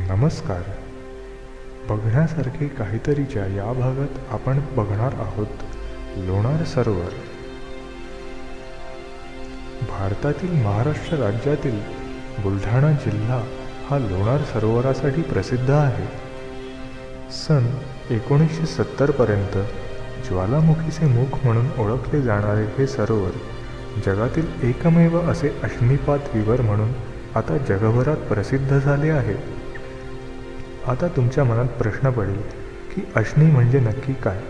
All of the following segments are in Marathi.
नमस्कार. बघण्यासारखे काहीतरीच्या या भागात आपण बघणार आहोत लोणार सरोवर. भारतातील महाराष्ट्र राज्यातील बुलढाणा जिल्हा हा लोणार सरोवरासाठी प्रसिद्ध आहे. सन 1970 पर्यंत ज्वालामुखीचे मुख म्हणून ओळखले जाणारे हे सरोवर जगातील एकमेव असे अग्निपात विवर म्हणून आता जगभरात प्रसिद्ध झाले आहे. आता तुमच्या मनात प्रश्न पडेल की अश्नी म्हणजे नक्की काय?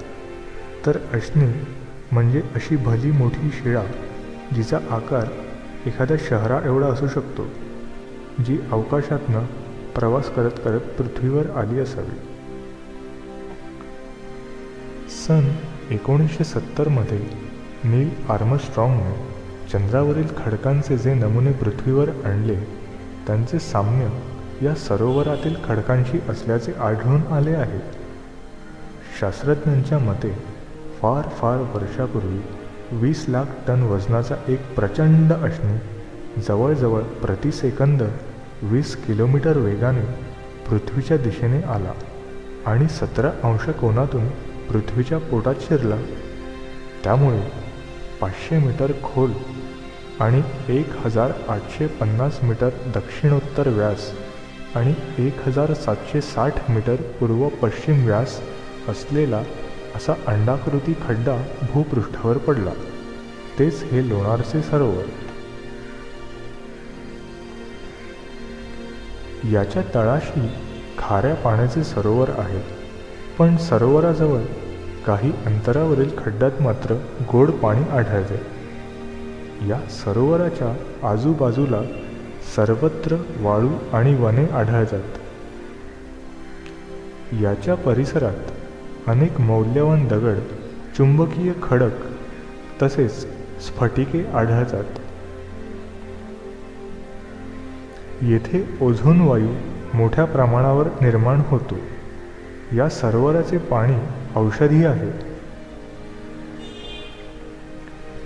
तर अश्नी म्हणजे अशी भली मोठी शिळा जिचा आकार एखाद्या शहरा एवढा असू शकतो, जी अवकाशातनं प्रवास करत करत पृथ्वीवर आली असावी. सन 1970 मध्ये नील आर्मस्ट्रॉंगने चंद्रावरील खडकांचे जे नमुने पृथ्वीवर आणले त्यांचे साम्य या सरोवरातील खडकांशी असल्याचे आढळून आले आहे. शास्त्रज्ञांच्या मते फार फार वर्षापूर्वी 20 लाख टन वजनाचा एक प्रचंड अश्नी जवळजवळ प्रतिसेकंद 20 किलोमीटर वेगाने पृथ्वीच्या दिशेने आला आणि 17 अंश कोनातून पृथ्वीच्या पोटात शिरला. त्यामुळे 500 मीटर खोल आणि 1850 मीटर दक्षिणोत्तर व्यास आणि 1760 मीटर पूर्व पश्चिम व्यास असलेला असा अंडाकृती खड्डा भूपृष्ठावर पडला. तेच हे लोणारचे सरोवर. याच्या तळाशी खाऱ्या पाण्याचे सरोवर आहे, पण सरोवराजवळ काही अंतरावरील खड्ड्यात मात्र गोड पाणी आढळते. या सरोवराच्या आजूबाजूला सर्वत्र वाळू आणि वने आढळतात. याच्या परिसरात अनेक मौल्यवान दगड, चुंबकीय खडक तसेच स्फटिके आढळतात. येथे ओझोन वायू मोठ्या प्रमाणावर निर्माण होतो. या सरोवराचे पाणी औषधी आहे.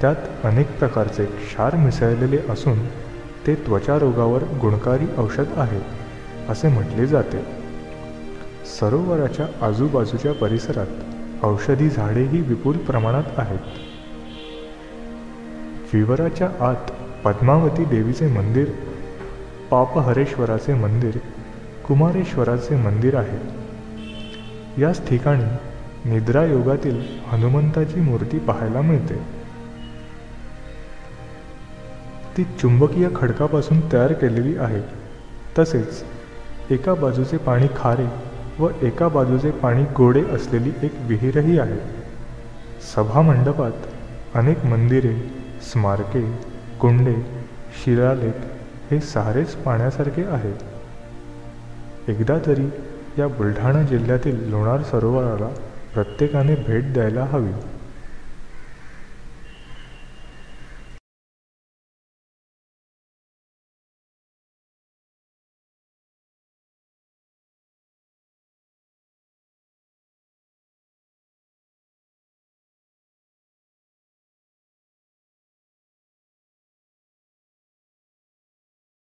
त्यात अनेक प्रकारचे क्षार मिसळलेले असून ते त्वचा रोगावर गुणकारी औषध आहे असे म्हटले जाते. सरोवराच्या आजूबाजूच्या परिसरात औषधी झाडेही विपुल प्रमाणात आहेत. विवराच्या आत पद्मावती देवीचे मंदिर, पापहरेश्वराचे मंदिर, कुमारेश्वराचे मंदिर आहे. याच ठिकाणी निद्रा योगातील हनुमंताची मूर्ती पाहायला मिळते. ती चुंबकीय खडकापासून तयार केलेली आहे. तसेच एका बाजूचे पाणी खारे व एका बाजूचे पाणी गोडे असलेली एक विहीरही आहे. सभामंडपात अनेक मंदिरे, स्मारके, कुंडे, शिलालेख हे सारेच पाहण्यासारखे आहे. एकदा तरी या बुलढाणा जिल्ह्यातील लोणार सरोवराला प्रत्येकाने भेट द्यायला हवी.